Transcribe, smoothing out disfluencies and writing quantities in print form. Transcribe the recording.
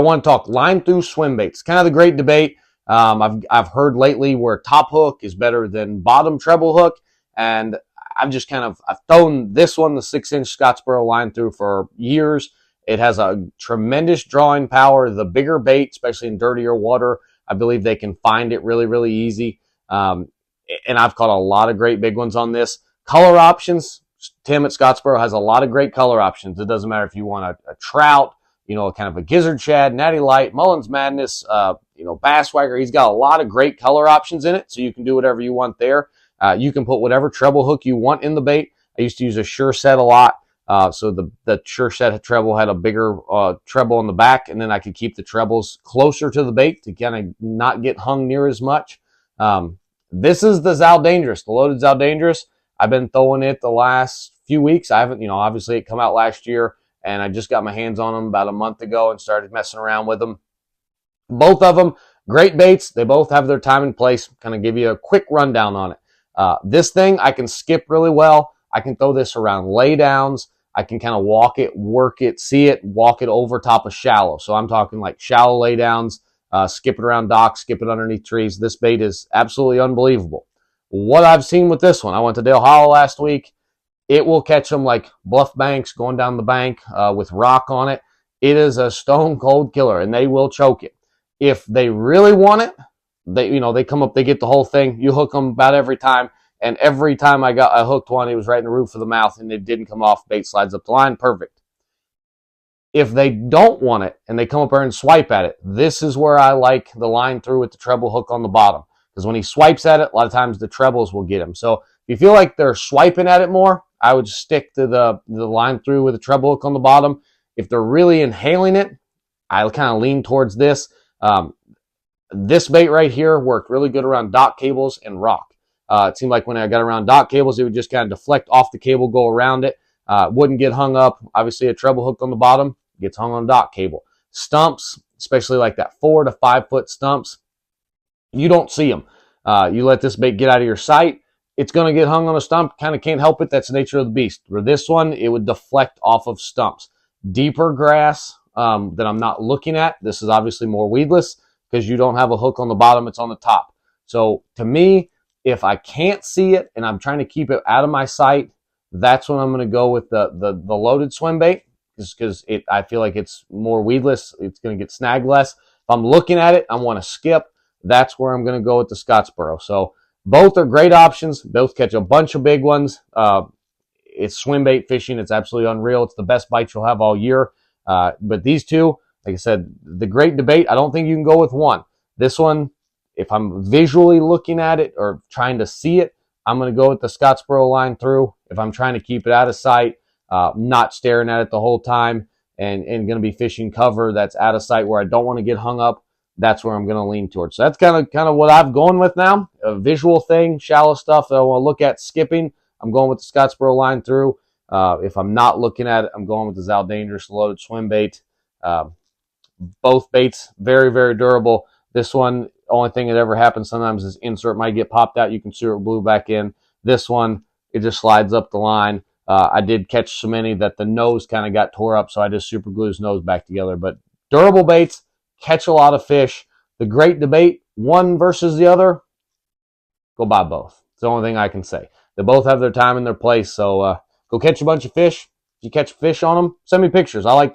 I want to talk line through swim baits. Kind of the great debate. I've heard lately where top hook is better than bottom treble hook, and I've thrown this one, the 6-inch Scottsboro line through, for years. It has a tremendous drawing power. The bigger bait, especially in dirtier water, I believe they can find it really, really easy. And I've caught a lot of great big ones on this. Color options. Tim at Scottsboro has a lot of great color options. It doesn't matter if you want a trout, kind of a gizzard shad, natty light, Mullins Madness, bass wagger. He's got a lot of great color options in it, so you can do whatever you want there. You can put whatever treble hook you want in the bait. I used to use a Sure Set a lot. So the Sure Set treble had a bigger treble on the back, and then I could keep the trebles closer to the bait to kind of not get hung near as much. This is the Zal Dangerous, the loaded Zal Dangerous. I've been throwing it the last few weeks. I haven't, obviously it came out last year, and I just got my hands on them about a month ago and started messing around with them. Both of them, great baits. They both have their time and place. Kind of give you a quick rundown on it. This thing I can skip really well. I can throw this around laydowns. I can kind of walk it, work it, see it, walk it over top of shallow. So I'm talking like shallow laydowns, skip it around docks, skip it underneath trees. This bait is absolutely unbelievable. What I've seen with this one, I went to Dale Hollow last week. It will catch them like bluff banks going down the bank with rock on it. It is a stone cold killer, and they will choke it. If they really want it, they come up, they get the whole thing. You hook them about every time. And every time I hooked one, it was right in the roof of the mouth, and it didn't come off. Bait slides up the line. Perfect. If they don't want it and they come up there and swipe at it, this is where I like the line through with the treble hook on the bottom. Because when he swipes at it, a lot of times the trebles will get him. So if you feel like they're swiping at it more, I would stick to the line through with the treble hook on the bottom. If they're really inhaling it, I'll kind of lean towards this. This bait right here worked really good around dock cables and rock. It seemed like when I got around dock cables, it would just kind of deflect off the cable, go around it. Wouldn't get hung up. Obviously, a treble hook on the bottom gets hung on dock cable. Stumps, especially like that 4 to 5 foot stumps, you don't see them. You let this bait get out of your sight, it's going to get hung on a stump. Kind of can't help it. That's the nature of the beast. For this one, it would deflect off of stumps. Deeper grass that I'm not looking at. This is obviously more weedless because you don't have a hook on the bottom. It's on the top. So to me, if I can't see it and I'm trying to keep it out of my sight, that's when I'm going to go with the loaded swim bait, just because I feel like it's more weedless. It's going to get snagged less. If I'm looking at it, I want to skip. That's where I'm going to go with the Scottsboro. So both are great options. Both catch a bunch of big ones. It's swim bait fishing. It's absolutely unreal. It's the best bite you'll have all year. But these two, like I said, the great debate, I don't think you can go with one. This one, if I'm visually looking at it or trying to see it, I'm going to go with the Scottsboro line through. If I'm trying to keep it out of sight, not staring at it the whole time, and going to be fishing cover that's out of sight where I don't want to get hung up, that's where I'm going to lean towards. So that's kind of what I'm going with now. A visual thing, shallow stuff that I want to look at skipping, I'm going with the Scottsboro line through. If I'm not looking at it, I'm going with the Zal Dangerous loaded swim bait. Both baits, very, very durable. This one, only thing that ever happens sometimes is insert might get popped out. You can super glue back in. This one, it just slides up the line. I did catch so many that the nose kind of got tore up, so I just super glued his nose back together. But durable baits, catch a lot of fish. The great debate, one versus the other, go buy both. It's the only thing I can say. They both have their time and their place, so go catch a bunch of fish. If you catch fish on them, send me pictures. I like